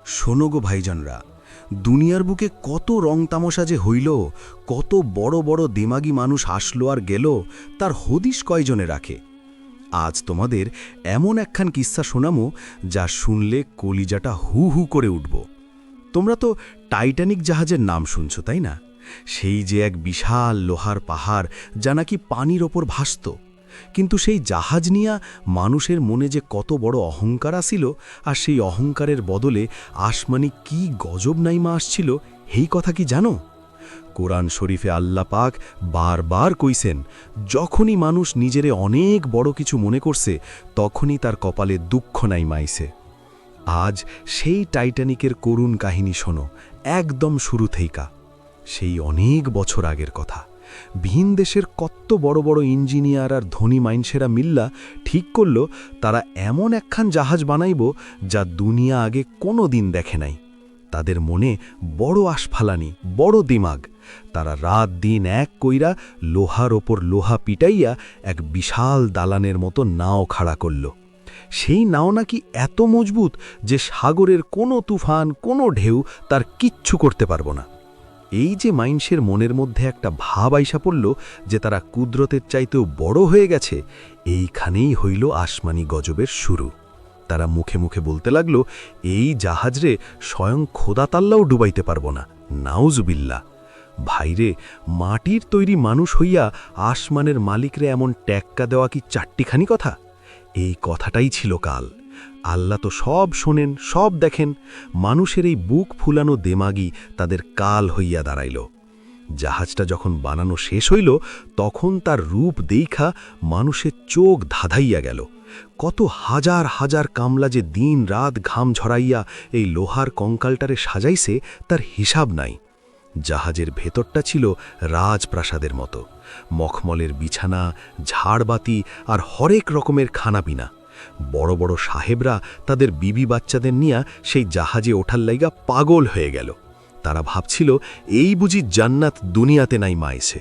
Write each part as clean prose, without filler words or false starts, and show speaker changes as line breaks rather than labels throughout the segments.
শোনো গো ভাইজানরা, দুনিয়ার বুকে কত রং তামাশা যে হইল, কত বড় বড় দিমাগী মানুষ আসলো আর গেল, তার হদিশ কয়জনে রাখে। আজ তোমাদের এমন একখান কিস্সা শোনামো যা শুনলে কলিজাটা হু হু করে উঠব। তোমরা তো টাইটানিক জাহাজের নাম শুনছো, তাই না? সেই যে এক বিশাল লোহার পাহাড় যা নাকি পানির ওপর ভাসত। কিন্তু সেই জাহাজ নিয়া মানুষের মনে যে কত বড় অহংকার আসিল, আর সেই অহংকারের বদলে আসমানি কি গজব নাইমা আসছিল, এই কথা কি জানো? কোরআন শরীফে আল্লাহ পাক বারবার কইছেন, যখনই মানুষ নিজেরে অনেক বড় কিছু মনে করছে, তখনই তার কপালে দুঃখ নাইমা আইছে। আজ সেই টাইটানিকের করুণ কাহিনী শোনো, একদম শুরু থেইকা। সেই অনেক বছর আগের কথা। ভিন দেশের কত বড় বড় ইঞ্জিনিয়ার আর ধনী মাইনসেরা মিল্লা ঠিক করল তারা এমন একখান জাহাজ বানাইব যা দুনিয়া আগে কোনো দিন দেখে নাই। তাদের মনে বড় আশফালানি, বড় দিমাগ। তারা রাত দিন এক কইরা লোহার ওপর লোহা পিটাইয়া এক বিশাল দালানের মতো নাও খাড়া করল। সেই নাও নাকি এত মজবুত যে সাগরের কোনো তুফান, কোনো ঢেউ তার কিচ্ছু করতে পারব না। এই যে মাইনসের মনের মধ্যে একটা ভাব আইসা পড়ল যে তারা কুদরতের চাইতেও বড় হয়ে গেছে, এইখানেই হইল আসমানি গজবের শুরু। তারা মুখে মুখে বলতে লাগল, এই জাহাজরে স্বয়ং খোদা তাল্লাও ডুবাইতে পারব না, নাউজুবিল্লাহ। ভাইরে, মাটির তৈরি মানুষ হইয়া আসমানের মালিকরে এমন ট্যাক্কা দেওয়া কি চারটিখানি কথা? এই কথাটাই ছিল কাল। আল্লাহ তো সব শোনেন, সব দেখেন। মানুষের এই বুক ফুলানো দেমাগি তাদের কাল হইয়া দাঁড়াইল। জাহাজটা যখন বানানো শেষ হইল, তখন তার রূপ দেইখা মানুষের চোখ ধাঁধাইয়া গেল। কত হাজার হাজার কামলা যে দিন রাত ঘাম ঝরাইয়া এই লোহার কঙ্কালটারে সাজাইছে, তার হিসাব নাই। জাহাজের ভেতরটা ছিল রাজপ্রাসাদের মতো। মখমলের বিছানা, ঝাড়বাতি আর হরেক রকমের খানাপিনা। বড় বড় সাহেবরা তাদের বিবি বাচ্চাদের নিয়া সেই জাহাজে ওঠার লাইগা পাগল হয়ে গেল। তারা ভাবছিল, এই বুঝি জান্নাত দুনিয়াতে নাই মাইছে।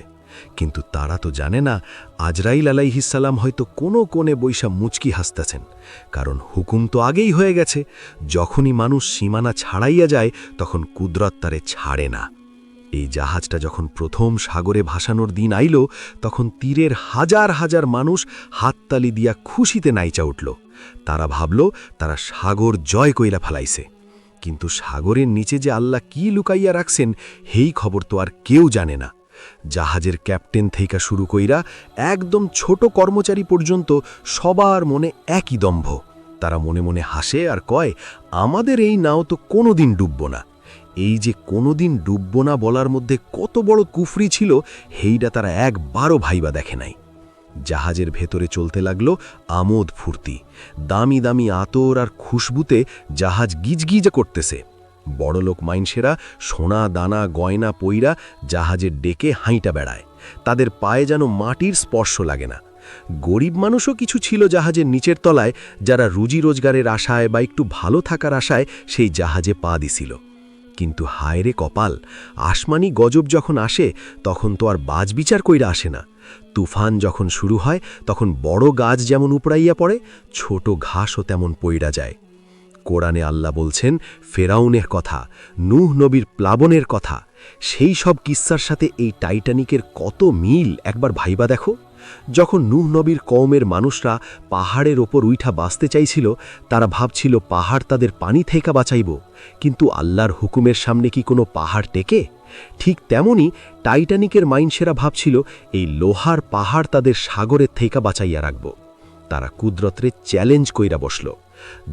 কিন্তু তারা তো জানে না, আজরাইল আলাইহিসসালাম হয়তো কোনো কোণে বৈশা মুচকি হাসতেছেন। কারণ হুকুম তো আগেই হয়ে গেছে, যখনই মানুষ সীমানা ছাড়াইয়া যায় তখন কুদরত তারে ছাড়ে না। এই জাহাজটা যখন প্রথম সাগরে ভাসানোর দিন আইল, তখন তীরের হাজার হাজার মানুষ হাততালি দিয়া খুশিতে নাইচা উঠল। তারা ভাবল তারা সাগর জয় কইরা ফেলাইছে। কিন্তু সাগরের নিচে যে আল্লাহ কি লুকাইয়া রাখছেন, হেই খবর তো আর কেউ জানে না। জাহাজের ক্যাপ্টেন থেকে শুরু কইরা একদম ছোট কর্মচারী পর্যন্ত সবার মনে একই দম্ভ। তারা মনে মনে হাসে আর কয়, আমাদের এই নাও তো কোনোদিন ডুবব না। এই যে কোনোদিন ডুবব না বলার মধ্যে কত বড় কুফরি ছিল, হেইটা তারা একবারও ভাইবা দেখে নাই। জাহাজের ভেতরে চলতে লাগলো আমোদ ফুর্তি। দামি দামি আতর আর খুশবুতে জাহাজ গিজগিজা করতেছে। বড়লোক মাইনসেরা সোনা দানা গয়না পইরা জাহাজের ডেকে হাইটা বেড়ায়। তাদের পায়ে যেন মাটির স্পর্শ লাগে না। গরিব মানুষও কিছু ছিল জাহাজের নিচের তলায়, যারা রুজি রোজগারের আশায় বা একটু ভালো থাকার আশায় সেই জাহাজে পা দিছিল। কিন্তু হায়রে কপাল, আসমানি গজব যখন আসে তখন তো আর বাজবিচার কইরা আসে না। তুফান যখন শুরু হয় তখন বড় গাছ যেমন উপড়াইয়া পড়ে, ছোট ঘাসও তেমন পইড়া যায়। কোরআনে আল্লাহ বলছেন ফেরাউনের কথা, নূহ নবীর প্লাবনের কথা। সেই সব কিস্সার সাথে এই টাইটানিকের কত মিল একবার ভাইবা দেখো। যখন নূহ নবীর কওমের মানুষরা পাহাড়ের ওপর উইঠা বাঁচতে চাইছিল, তারা ভাবছিল পাহাড় তাদের পানি থেকে বাঁচাইব। কিন্তু আল্লাহর হুকুমের সামনে কি কোনো পাহাড় টেকে? ঠিক তেমনি টাইটানিকের মাইনসেরা ভাবছিল এই লোহার পাহাড় তাদের সাগরের থেকে বাঁচাইয়া রাখব। তারা কুদরতরে চ্যালেঞ্জ কইরা বসল।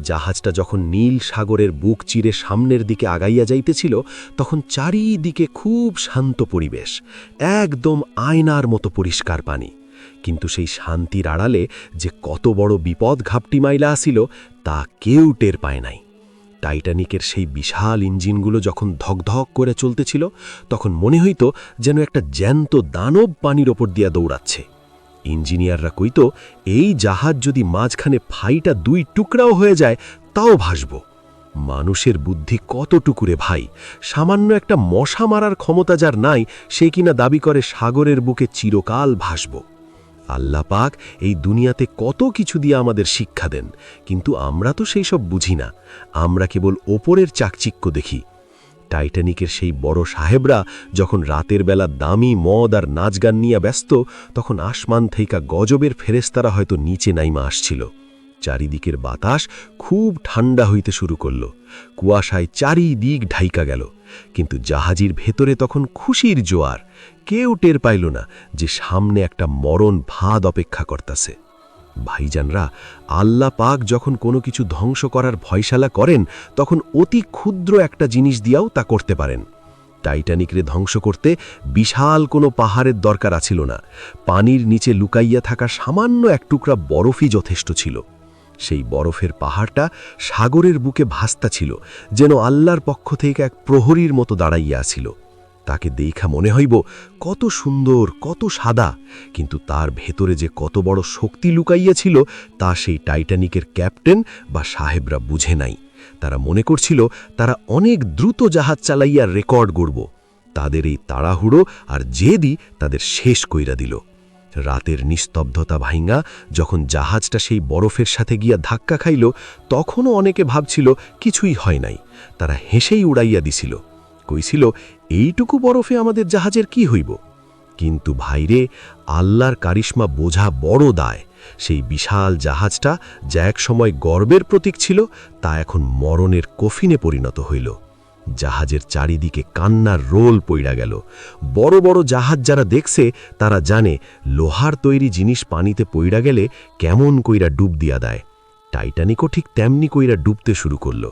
জাহাজটা যখন নীল সাগরের বুক চিরে সামনের দিকে আগাইয়া যাইতেছিল, তখন চারিদিকে খুব শান্ত পরিবেশ, একদম আয়নার মতো পরিষ্কার পানি। কিন্তু সেই শান্তির আড়ালে যে কত বড় বিপদ ঘাপটি মাইলা আসিল, তা কেউ টের পায় নাই। টাইটানিকের সেই বিশাল ইঞ্জিনগুলো যখন ধকধক করে চলতেছিল, তখন মনে হইত যেন একটা জ্যান্ত দানব পানির ওপর দিয়া দৌড়াচ্ছে। ইঞ্জিনিয়াররা কইত, এই জাহাজ যদি মাঝখানে ফাইটা দুই টুকরাও হয়ে যায় তাও ভাসব। মানুষের বুদ্ধি কতটুকুরে ভাই! সামান্য একটা মশা মারার ক্ষমতা যার নাই, সে কিনা দাবি করে সাগরের বুকে চিরকাল ভাসব।
আল্লাহ পাক এই দুনিয়াতে কত কিছু দিয়ে আমাদের শিক্ষা দেন, কিন্তু আমরা তো সেই সব বুঝি না। আমরা কেবল ওপরের চাকচিক্য দেখি। টাইটানিকের সেই বড় সাহেবরা যখন রাতের বেলা দামি মদ আর নাচ গান নিয়ে ব্যস্ত, তখন আসমান থেকে গজবের ফেরেশতারা হয়তো নিচে নাইমা আসছিল। চারিদিকের বাতাস খুব ঠান্ডা হইতে শুরু করল, কুয়াশায় চারিদিক ঢাইকা গেল। কিন্তু জাহাজের ভেতরে তখন খুশির জোয়ার। কেউ টের পাইল না যে সামনে একটা মরণ ফাঁদ অপেক্ষা করতেছে। ভাইজানরা, আল্লাহ পাক যখন কোনো কিছু ধ্বংস করার ভয়শালা করেন, তখন অতি ক্ষুদ্র একটা জিনিস দিয়াও তা করতে পারেন। টাইটানিকরে ধ্বংস করতে বিশাল কোনো পাহাড়ের দরকার আছিল না। পানির নিচে লুকাইয়া থাকা সামান্য এক টুকরা বরফই যথেষ্ট ছিল। সেই বরফের পাহাড়টা সাগরের বুকে ভাস্তা ছিল, যেন আল্লাহর পক্ষ থেকে এক প্রহরীর মতো দাঁড়াইয়া আছিল। তাকে দেখা মনে হইব কত সুন্দর, কত সাদা, কিন্তু তার ভেতরে যে কত বড় শক্তি লুকাইয়াছিল তা সেই টাইটানিকের ক্যাপ্টেন বা সাহেবরা বুঝে নাই। তারা মনে করছিল তারা অনেক দ্রুত জাহাজ চালাইয়া রেকর্ড গড়ব। তাদের এই তাড়াহুড়ো আর জেদি তাদের শেষ কইরা দিল। রাতের নিস্তব্ধতা ভাইঙ্গা যখন জাহাজটা সেই বরফের সাথে গিয়া ধাক্কা খাইল, তখনও অনেকে ভাবছিল কিছুই হয় নাই। তারা হেসেই উড়াইয়া দিছিল, কইছিল এইটুকু বরফে আমাদের জাহাজের কি হইব। কিন্তু ভাইরে, আল্লাহর কারিশমা বোঝা বড় দায়। সেই বিশাল জাহাজটা যা এক সময় গর্বের প্রতীক ছিল, তা এখন মরণের কফিনে পরিণত হইল। জাহাজের চারিদিকে কান্নার রোল পইড়া গেল। বড় বড় জাহাজ যারা দেখছে তারা জানে লোহার তৈরি জিনিস পানিতে পইড়া গেলে কেমন কইরা ডুব দিয়া দেয়। টাইটানিকও ঠিক তেমনি কইরা ডুবতে শুরু করল।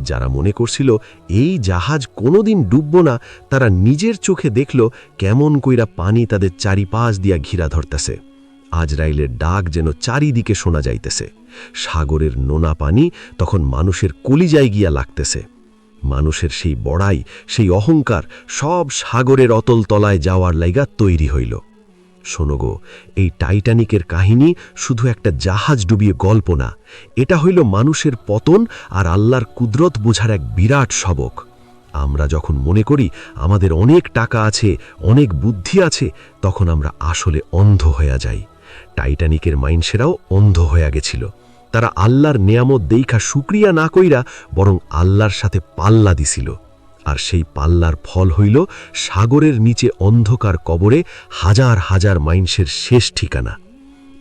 যারা মনে করছিল এই জাহাজ কোনোদিন ডুবব না, তারা নিজের চোখে দেখল কেমন কইরা পানি তাদের চারিপাশ দিয়া ঘিরা ধরতেছে। আজরাইলের ডাক যেন চারিদিকে শোনা যাইতেছে। সাগরের নোনা পানি তখন মানুষের কলিজায় গিয়া লাগতেছে। মানুষের সেই বড়াই, সেই অহংকার সব সাগরের অতল তলায় যাওয়ার লাইগা তৈরি হইল। শোনো গো, এই টাইটানিকের কাহিনী শুধু একটা জাহাজ ডুবিয়ে গল্প না, এটা হইল মানুষের পতন আর আল্লাহর কুদরত বোঝার এক বিরাট সবক। আমরা যখন মনে করি আমাদের অনেক টাকা আছে, অনেক বুদ্ধি আছে, তখন আমরা আসলে অন্ধ হইয়া যাই। টাইটানিকের মাইনসেরাও অন্ধ হইয়া গেছিল। তারা আল্লাহর নেয়ামত দেইখা শুকরিয়া না কইরা বরং আল্লাহর সাথে পাল্লা দিছিল। আর সেই পাল্লার ফল হইল সাগরের নিচে অন্ধকার কবরে হাজার হাজার মাইনসের শেষ ঠিকানা।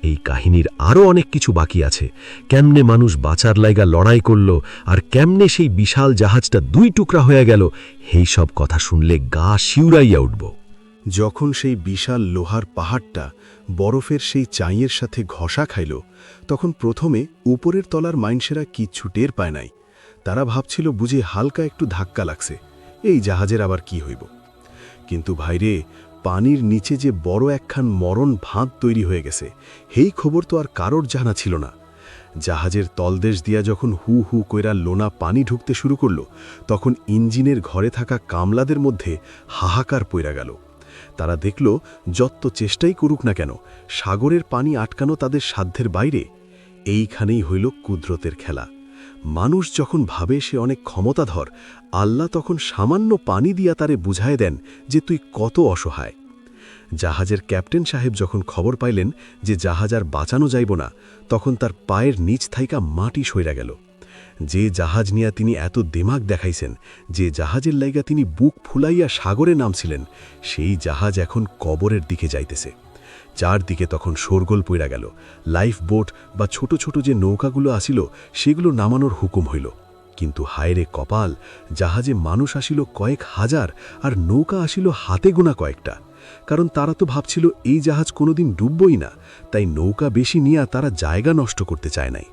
এই কাহিনীর আরও অনেক কিছু বাকি আছে। কেমনে মানুষ বাঁচার লাইগা লড়াই করল, আর কেমনে সেই বিশাল জাহাজটা দুই টুকরা হয়ে গেল, এই সব কথা শুনলে গা শিউরাইয়া উঠব।
যখন সেই বিশাল লোহার পাহাড়টা বরফের সেই চাইয়ের সাথে ঘষা খাইল, তখন প্রথমে উপরের তলার মাইনসেরা কিচ্ছু টের পায় নাই। তারা ভাবছিল বুঝে হালকা একটু ধাক্কা লাগছে, এই জাহাজের আবার কি হইব। কিন্তু ভাইরে, পানির নিচে যে বড় একখান মরণ ভাঁদ তৈরি হয়ে গেছে, এই খবর তো আর কারোর জানা ছিল না। জাহাজের তলদেশ দিয়া যখন হু হু কইরা লোনা পানি ঢুকতে শুরু করল, তখন ইঞ্জিনের ঘরে থাকা কামলাদের মধ্যে হাহাকার পইরা গেল। তারা দেখল যত চেষ্টাই করুক না কেন, সাগরের পানি আটকানো তাদের সাধ্যের বাইরে। এইখানেই হইল কুদরতের খেলা। মানুষ যখন ভাবে সে অনেক ক্ষমতাধর, আল্লাহ তখন সামান্য পানি দিয়া তারে বুঝায় দেন যে তুই কত অসহায়। জাহাজের ক্যাপ্টেন সাহেব যখন খবর পাইলেন যে জাহাজ আর বাঁচানো যাইব না, তখন তার পায়ের নিচ থাইকা মাটি সইরা গেল। যে জাহাজ নিয়া তিনি এত দেমাগ দেখাইছেন, যে জাহাজের লাইগা তিনি বুক ফুলাইয়া সাগরে নামছিলেন, সেই জাহাজ এখন কবরের দিকে যাইতেছে। চারদিকে তখন শোরগোল পইরা গেল। লাইফ বোট বা ছোট ছোট যে নৌকাগুলো আসিল, সেগুলো নামানোর হুকুম হইল। কিন্তু হায়রে কপাল, জাহাজে মানুষ আসিল কয়েক হাজার, আর নৌকা আসিল হাতে গোনা কয়েকটা। কারণ তারা তো ভাবছিল এই জাহাজ কোনোদিন ডুববই না, তাই নৌকা বেশি নিয়ে তারা জায়গা নষ্ট করতে চায় নাই।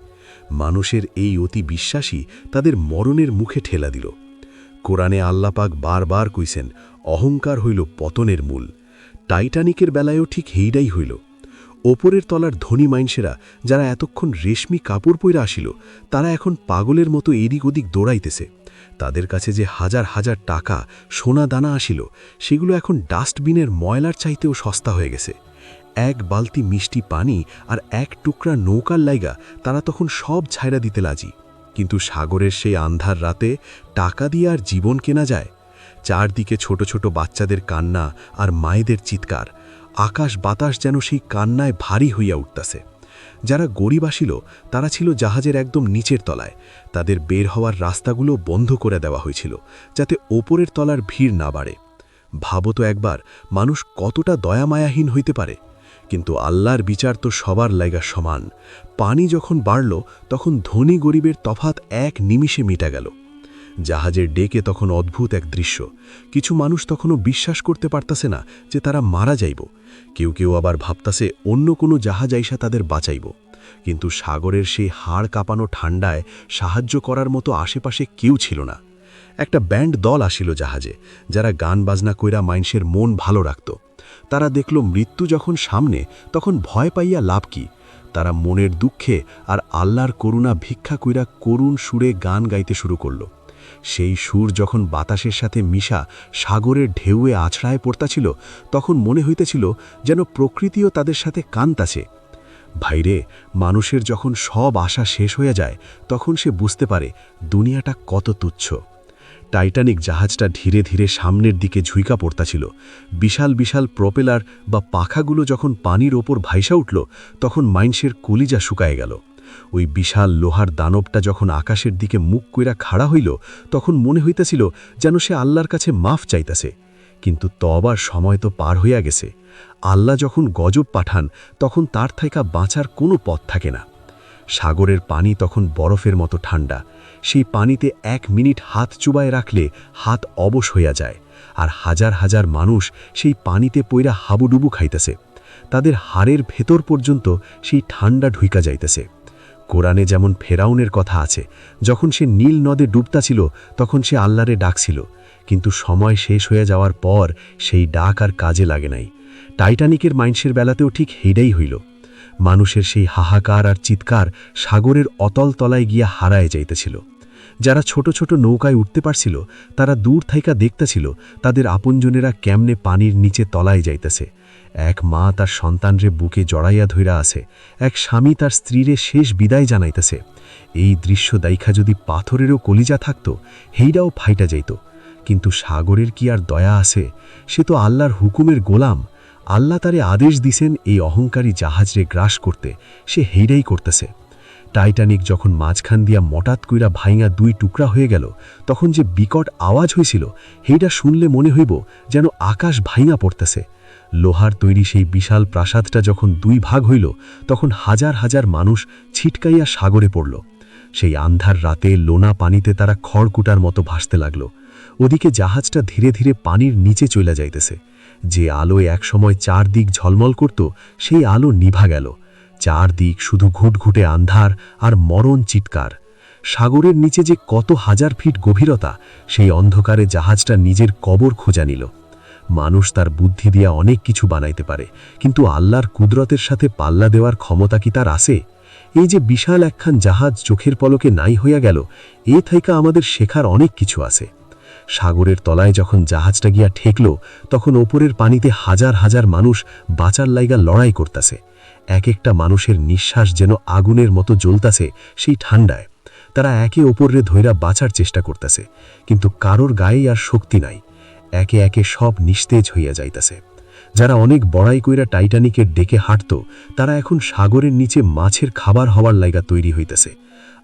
মানুষের এই অতি বিশ্বাসী তাদের মরণের মুখে ঠেলা দিল। কোরআনে আল্লাহ পাক বারবার কইছেন, অহংকার হইল পতনের মূল। টাইটানিকের বেলায়ও ঠিক হেইডাই হইল। ওপরের তলার ধনী মাইনসেরা যারা এতক্ষণ রেশমি কাপড় পইরা আসিল, তারা এখন পাগলের মতো এদিক ওদিক দৌড়াইতেছে। তাদের কাছে যে হাজার হাজার টাকা সোনা দানা আসিল, সেগুলো এখন ডাস্টবিনের ময়লার চাইতেও সস্তা হয়ে গেছে। এক বালতি মিষ্টি পানি আর এক টুকরা নৌকার লাইগা তারা তখন সব ছাইড়া দিতে লাজি। কিন্তু সাগরের সেই আন্ধার রাতে টাকা দিয়ে আর জীবন কেনা যায়? চারদিকে ছোট ছোট বাচ্চাদের কান্না আর মায়েদের চিৎকার।
আকাশ বাতাস যেন সেই কান্নায় ভারী হইয়া উঠতাছে। যারা গরিব আসিল তারা ছিল জাহাজের একদম নিচের তলায়। তাদের বের হওয়ার রাস্তাগুলো বন্ধ করে দেওয়া হয়েছিল, যাতে ওপরের তলার ভিড় না বাড়ে। ভাবো তো একবার, মানুষ কতটা দয়ামায়াহীন হইতে পারে। কিন্তু আল্লাহর বিচার তো সবার লাইগা সমান। পানি যখন বাড়ল, তখন ধনী গরিবের তফাত এক নিমিষে মিটা গেল। জাহাজের ডেকে তখন অদ্ভুত এক দৃশ্য। কিছু মানুষ তখনও বিশ্বাস করতে পারতাছে না যে তারা মারা যাইব। কেউ কেউ আবার ভাবতাছে অন্য কোনো জাহাজ আইসা তাদের বাঁচাইব। কিন্তু সাগরের সেই হাড় কাঁপানো ঠান্ডায় সাহায্য করার মতো আশেপাশে কেউ ছিল না। একটা ব্যান্ড দল আসিল জাহাজে, যারা গান বাজনা কইরা মাইনষের মন ভালো রাখত। তারা দেখল মৃত্যু যখন সামনে, তখন ভয় পাইয়া লাভ কি। তারা মনের দুঃখে আর আল্লাহর করুণা ভিক্ষা কইরা করুণ সুরে গান গাইতে শুরু করল। সেই সুর যখন বাতাসের সাথে মিশা সাগরের ঢেউয়ে আছড়ায় পড়তাছিল, তখন মনে হইতেছিল যেন প্রকৃতিও তাদের সাথে কান্তাছে। ভাইরে, মানুষের যখন সব আশা শেষ হয়ে যায়, তখন সে বুঝতে পারে দুনিয়াটা কত তুচ্ছ। টাইটানিক জাহাজটা ধীরে ধীরে সামনের দিকে ঝুঁকা পড়তাছিল। বিশাল বিশাল প্রপেলার বা পাখাগুলো যখন পানির ওপর ভাইসা উঠল, তখন মাইনষের কলিজা শুকায় গেল। ওই বিশাল লোহার দানবটা যখন আকাশের দিকে মুখ কইরা খাড়া হইল, তখন মনে হইতেছিল যেন সে আল্লাহর কাছে মাফ চাইতেছে। কিন্তু তবার সময় তো পার হইয়া গেছে। আল্লাহ যখন গজব পাঠান, তখন তার থাইকা বাঁচার কোনো পথ থাকে না। সাগরের পানি তখন বরফের মতো ঠান্ডা। সেই পানিতে 1 মিনিট হাত চুবায় রাখলে হাত অবশ হইয়া যায়। আর হাজার হাজার মানুষ সেই পানিতে পইরা হাবুডুবু খাইতেছে। তাদের হাড়ের ভেতর পর্যন্ত সেই ঠান্ডা ঢুইকা যাইতেছে। কোরআনে যেমন ফেরাউনের কথা আছে, যখন সে নীল নদে ডুবতাছিল, তখন সে আল্লাহরে ডাকছিল। কিন্তু সময় শেষ হয়ে যাওয়ার পর সেই ডাক আর কাজে লাগে নাই। টাইটানিকের মাইনষের বেলাতেও ঠিক হেডাই হইল। মানুষের সেই হাহাকার আর চিৎকার সাগরের অতল তলায় গিয়া হারায় যাইতেছিল। যারা ছোট ছোট নৌকায় উঠতে পারছিল, তারা দূর থাইকা দেখতেছিল তাদের আপনজনেরা কেমনে পানির নিচে তলায় যাইতেছে। এক মা তার সন্তানরে বুকে জড়াইয়া ধইরা আছে, এক স্বামী তার স্ত্রীরে শেষ বিদায় জানাইতেছে। এই দৃশ্য দাইখা যদি পাথরেরও কলিজা থাকত, হেইডাও ফাইটা যাইত। কিন্তু সাগরের কি আর দয়া আছে? সে তো আল্লাহর হুকুমের গোলাম। আল্লাহ তারে আদেশ দিছেন এই অহংকারী জাহাজরে গ্রাস করতে, সে হেইডাই করতেছে। টাইটানিক যখন মাঝখান দিয়া মটাত কইরা ভাইঙা 2 টুকরা হয়ে গেল, তখন যে বিকট আওয়াজ হয়েছিল, হেইডা শুনলে মনে হইব যেন আকাশ ভাইঙা পড়তেছে। লোহার তৈরি সেই বিশাল প্রাসাদটা যখন 2 ভাগ হইল, তখন হাজার হাজার মানুষ ছিটকাইয়া সাগরে পড়ল। সেই আন্ধার রাতে লোনা পানিতে তারা খড়কুটার মতো ভাসতে লাগল। ওদিকে জাহাজটা ধীরে ধীরে পানির নিচে চলে যাইতেছে। যে আলোয় একসময় চারদিক ঝলমল করত, সেই আলো নিভা গেল। চারদিক শুধু ঘুটঘুটে আন্ধার আর মরণ চিৎকার। সাগরের নিচে যে কত হাজার ফিট গভীরতা, সেই অন্ধকারে জাহাজটা নিজের কবর খোঁজা নিল। মানুষ তার বুদ্ধি দিয়া অনেক কিছু বানাইতে পারে, কিন্তু আল্লাহর কুদরতের সাথে পাল্লা দেওয়ার ক্ষমতা কি তার আছে? এই যে বিশাল একখান জাহাজ চোখের পলকে নাই হইয়া গেল, এ থাইকা আমাদের শেখার অনেক কিছু আছে। সাগরের তলায় যখন জাহাজটা গিয়া ঠেকল, তখন ওপরের পানিতে হাজার হাজার মানুষ বাঁচার লাইগা লড়াই করতেছে। এক একটা মানুষের নিঃশ্বাস যেন আগুনের মতো জ্বলতাছে সেই ঠান্ডায়। তারা একে অপররে ধইরা বাঁচার চেষ্টা করতেছে, কিন্তু কারোর গায়ে আর শক্তি নাই। একে একে সব নিস্তেজ হইয়া যাইতেছে। যারা অনেক বড়াই কইরা টাইটানিকের ডেকে হাঁটত, তারা এখন সাগরের নিচে মাছের খাবার হওয়ার লাইগা তৈরি হইতেছে।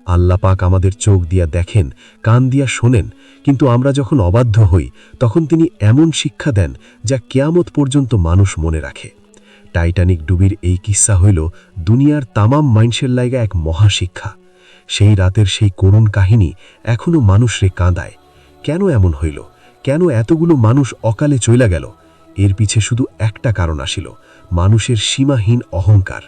আল্লাহ পাক আমাদের চোখ দিয়া দেখেন, কান দিয়া শোনেন, কিন্তু আমরা যখন অবাধ্য হই, তখন তিনি এমন শিক্ষা দেন যা কিয়ামত পর্যন্ত মানুষ মনে রাখে। টাইটানিক ডুবির এই কিস্সা হইল দুনিয়ার তামাম মাইনষের লাইগা এক মহাশিক্ষা। সেই রাতের সেই করুণ কাহিনী এখনো মানুষরে কাঁদায়। কেন এমন হইল? কেন এতগুলো মানুষ অকালে চইলা গেল? এর পিছে শুধু একটা কারণ আসিল, মানুষের সীমাহীন অহংকার।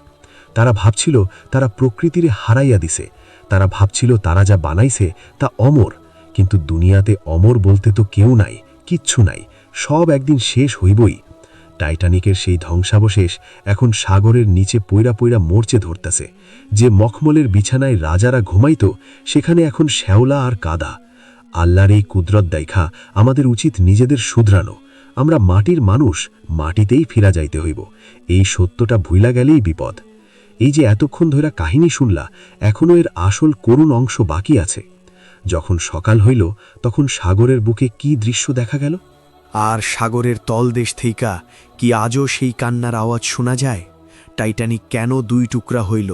তারা ভাবছিল তারা প্রকৃতিরে হারাইয়া দিছে। তারা ভাবছিল তারা যা বানাইছে তা অমর। কিন্তু দুনিয়াতে অমর বলতে তো কেউ নাই, কিচ্ছু নাই। সব একদিন শেষ হইবই। টাইটানিকের সেই ধ্বংসাবশেষ এখন সাগরের নিচে পইরা পইরা মরচে ধরতেছে। যে মখমলের বিছানায় রাজারা ঘুমাইত, সেখানে এখন শ্যাওলা আর কাদা। আল্লাহর এই কুদরত দেখা আমাদের উচিত নিজেদের শুধরানো। আমরা মাটির মানুষ, মাটিতেই ফিরা যাইতে হইব। এই সত্যটা ভুইলা গেলেই বিপদ। এই যে এতক্ষণ ধরে কাহিনী শুনলা, এখনও এর আসল করুণ অংশ বাকি আছে। যখন সকাল হইল, তখন সাগরের বুকে কি দৃশ্য দেখা গেল?
আর সাগরের তলদেশ থেইকা কি আজও সেই কান্নার আওয়াজ শোনা যায়? টাইটানিক কেন 2 টুকরা হইল,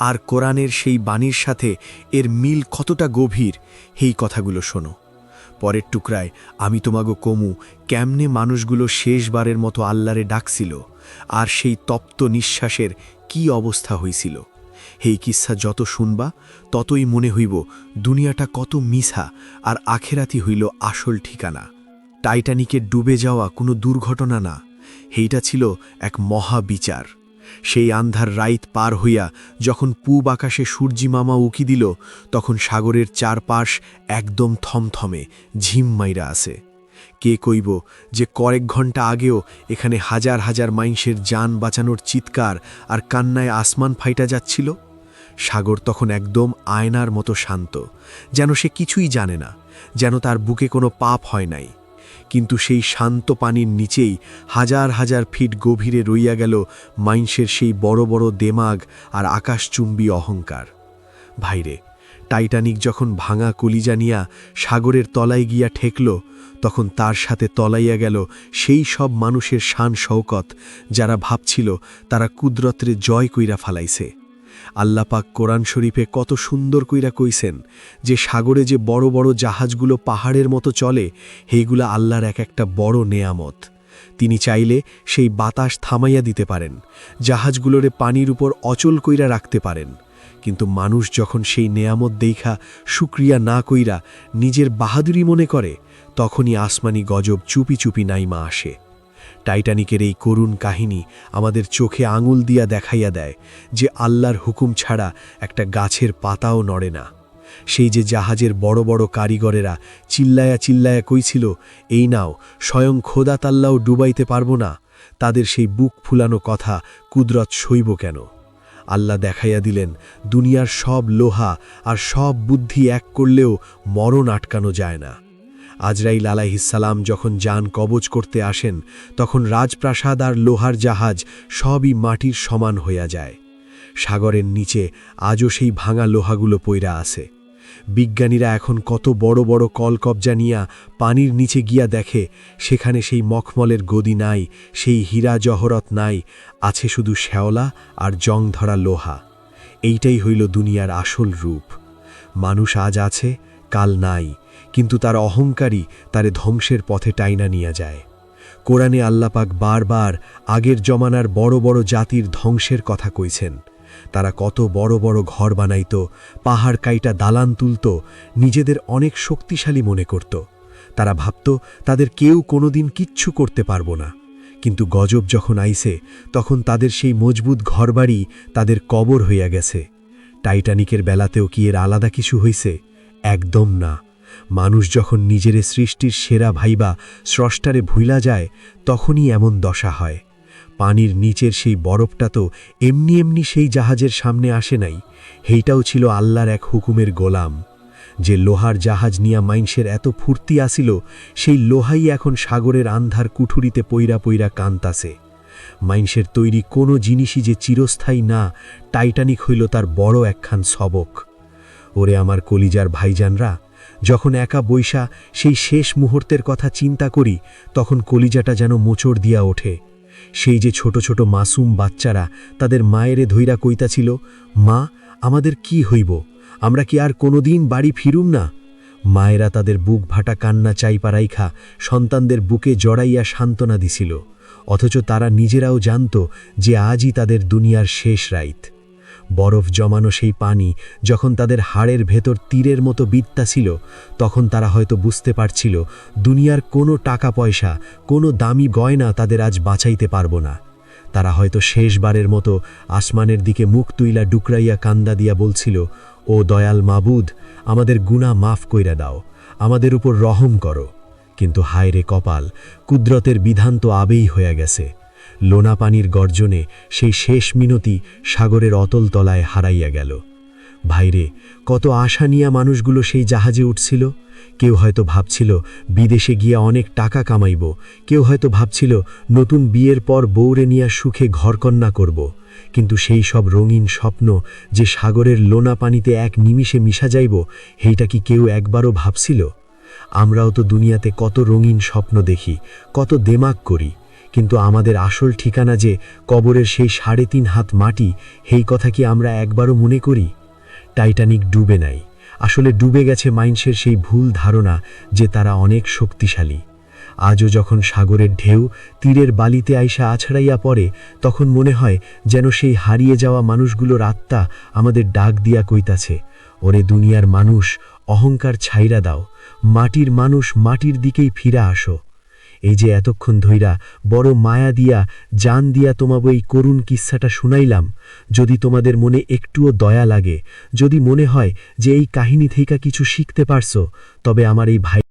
আর কোরআনের সেই বাণীর সাথে এর মিল কতটা গভীর, এই কথাগুলো শোনো। পরের টুকরায় আমি তোমাগো কমু কেমনে মানুষগুলো শেষবারের মতো আল্লাহরে ডাকছিল, আর সেই তপ্ত নিঃশ্বাসের কি অবস্থা হইছিল। এই কিচ্ছা যত শুনবা ততই মনে হইব দুনিয়াটা কত মিছা, আর আখেরাতি হইল আসল ঠিকানা। টাইটানিকের ডুবে যাওয়া কোনো দুর্ঘটনা না, এইটা ছিল এক মহাবিচার। সেই আন্ধার রাইত পার হইয়া যখন পূব আকাশে সূর্যি মামা উকি দিল, তখন সাগরের চারপাশ একদম থমথমে ঝিম মাইরা আছে। কে কইব যে কয়েক ঘন্টা আগেও এখানে হাজার হাজার মাইনষের জান বাঁচানোর চিৎকার আর কান্নায় আসমান ফাইটা যাচ্ছিল? সাগর তখন একদম আয়নার মতো শান্ত, যেন সে কিছুই জানে না, যেন তার বুকে কোনো পাপ হয় নাই। কিন্তু সেই শান্ত পানির নিচেই হাজার হাজার ফিট গভীরে রইয়া গেল মাইনষের সেই বড় বড় দেমাগ আর আকাশচুম্বী অহংকার। ভাইরে, টাইটানিক যখন ভাঙা কলিজা নিয়া সাগরের তলায় গিয়া ঠেকল, তখন তার সাথে তলাইয়া গেল সেই সব মানুষের শান শওকত যারা ভাবছিল তারা কুদরতরে জয় কইরা ফালাইছে। আল্লাপাক কোরআন শরীফে কত সুন্দর কইরা কইছেন যে সাগরে যে বড় বড় জাহাজগুলো পাহাড়ের মতো চলে, সেইগুলা আল্লাহর এক একটা বড় নেয়ামত। তিনি চাইলে সেই বাতাস থামাইয়া দিতে পারেন, জাহাজগুলোরে পানির উপর অচল কইরা রাখতে পারেন। কিন্তু মানুষ যখন সেই নেয়ামত দেখা শুকরিয়া না কইরা নিজের বাহাদুরি মনে করে, তখনই আসমানি গজব চুপি চুপি নাইমা আসে। টাইটানিকের এই করুণ কাহিনী আমাদের চোখে আঙুল দিয়া দেখাইয়া দেয় যে আল্লাহর হুকুম ছাড়া একটা গাছের পাতাও নড়ে না। সেই যে জাহাজের বড় বড় কারিগরেরা চিল্লায়া চিল্লায়া কইছিল, এই নাও স্বয়ং খোদা তাল্লাও ডুবাইতে পারব না, তাদের সেই বুক ফুলানো কথা কুদরত সইব কেন? আল্লাহ দেখাইয়া দিলেন, দুনিয়ার সব লোহা আর সব বুদ্ধি এক করলেও মরণ আটকানো যায় না। আজরাইল আলাইহিসসালাম যখন জান কবজ করতে আসেন, তখন রাজপ্রাসাদ আর লোহার জাহাজ সবই মাটির সমান হইয়া যায়। সাগরের নিচে আজও সেই ভাঙা লোহাগুলো পইরা আছে। বিজ্ঞানীরা এখন কত বড় বড় কলকবজা নিয়া পানির নিচে গিয়া দেখে, সেখানে সেই মখমলের গদি নাই, সেই হীরা জহরত নাই, আছে শুধু শ্যাওলা আর জং ধরা লোহা। এইটাই হইল দুনিয়ার আসল রূপ। মানুষ আজ আছে, কাল নাই, কিন্তু তার অহংকারী তারে ধ্বংসের পথে টাইনা নিয়ে যায়। কোরআনে আল্লাপাক বারবার আগের জমানার বড় বড় জাতির ধ্বংসের কথা কইছেন। তারা কত বড় বড় ঘর বানাইত, পাহাড় কাইটা দালান তুলত, নিজেদের অনেক শক্তিশালী মনে করত। তারা ভাবত তাদের কেউ কোনোদিন কিচ্ছু করতে পারব না। কিন্তু গজব যখন আইছে, তখন তাদের সেই মজবুত ঘরবাড়ি তাদের কবর হইয়া গেছে। টাইটানিকের বেলাতেও কি এর আলাদা কিছু হইছে? একদম না। মানুষ যখন নিজের সৃষ্টির সেরা ভাইবা স্রষ্টারে ভুইলা যায়, তখনই এমন দশা হয়। পানির নিচের সেই বরফটা তো এমনি এমনি সেই জাহাজের সামনে আসে নাই, সেইটাও ছিল আল্লাহর এক হুকুমের গোলাম। যে লোহার জাহাজ নিয়া মাইনষের এত ফুর্তি আসিল, সেই লোহাই এখন সাগরের আন্ধার কুঠুরিতে পইরা পইরা কান্তাছে। মাইনষের তৈরি কোনো জিনিসই যে চিরস্থায়ী না, টাইটানিক হইল তার বড় একখান সবক। ওরে আমার কলিজার ভাইজানরা, যখন একা বৈশা সেই শেষ মুহূর্তের কথা চিন্তা করি, তখন কলিজাটা যেন মোচড় দিয়া ওঠে। সেই যে ছোট ছোট মাসুম বাচ্চারা তাদের মায়েরে ধইরা কইতাছিল, মা, আমাদের কি হইব, আমরা কি আর কোনোদিন বাড়ি ফিরুম না? মায়েরা তাদের বুক ভাটা কান্না চাইপা রাইখা সন্তানদের বুকে জড়াইয়া সান্ত্বনা দিছিল, অথচ তারা নিজেরাও জানত যে আজই তাদের দুনিয়ার শেষ রাইত। বরফ জমানো সেই পানি যখন তাদের হাড়ের ভেতর তীরের মতো বিদ্যাছিল, তখন তারা হয়তো বুঝতে পারছিল দুনিয়ার কোনো টাকা পয়সা, কোনো দামি গয়না তাদের আজ বাঁচাইতে পারব না। তারা হয়তো শেষবারের মতো আসমানের দিকে মুখ তুইলা ডুকরাইয়া কান্দা দিয়া বলছিল, ও দয়াল মাবুদ, আমাদের গুনাহ মাফ কইরা দাও, আমাদের উপর রহম করো। কিন্তু হায় রে কপাল, কুদরতের বিধান তো আবেই হইয়া গেছে। লোনা পানির গর্জনে সেই শেষ মিনতি সাগরের অতল তলায় হারাইয়া গেল। ভাইরে, কত আশা নিয়া মানুষগুলো সেই জাহাজে উঠছিল। কেউ হয়তো ভাবছিল বিদেশে গিয়া অনেক টাকা কামাইব, কেউ হয়তো ভাবছিল নতুন বিয়ের পর বউরে নিয়া সুখে ঘরকন্যা করব। কিন্তু সেই সব রঙিন স্বপ্ন যে সাগরের লোনা পানিতে এক নিমিষে মিশা যাইব, সেইটা কি কেউ একবারও ভাবছিল? আমরাও তো দুনিয়াতে কত রঙিন স্বপ্ন দেখি, কত দেমাগ করি, কিন্তু আমাদের আসল ঠিকানা যে কবরের সেই 3.5 হাত মাটি, এই কথা কি আমরা একবারও মনে করি? টাইটানিক ডুবে নাই, আসলে ডুবে গেছে মাইন্সের সেই ভুল ধারণা যে তারা অনেক শক্তিশালী। আজও যখন সাগরের ঢেউ তীরের বালিতে আইসা আছড়াইয়া পড়ে, তখন মনে হয় যেন সেই হারিয়ে যাওয়া মানুষগুলোর আত্মা আমাদের ডাক দিয়া কইতাছে, ওরে দুনিয়ার মানুষ, অহংকার ছাইরা দাও, মাটির মানুষ মাটির দিকেই ফিরা আসো। এই যে এতক্ষণ ধইরা বড় মায়া দিয়া জান দিয়া তোমাকে এই করুণ কিস্সাটা শুনাইলাম, যদি তোমাদের মনে একটুও দয়া লাগে, যদি মনে হয় যে এই কাহিনী থেকে কিছু শিখতে পারছো, তবে আমার এই ভাই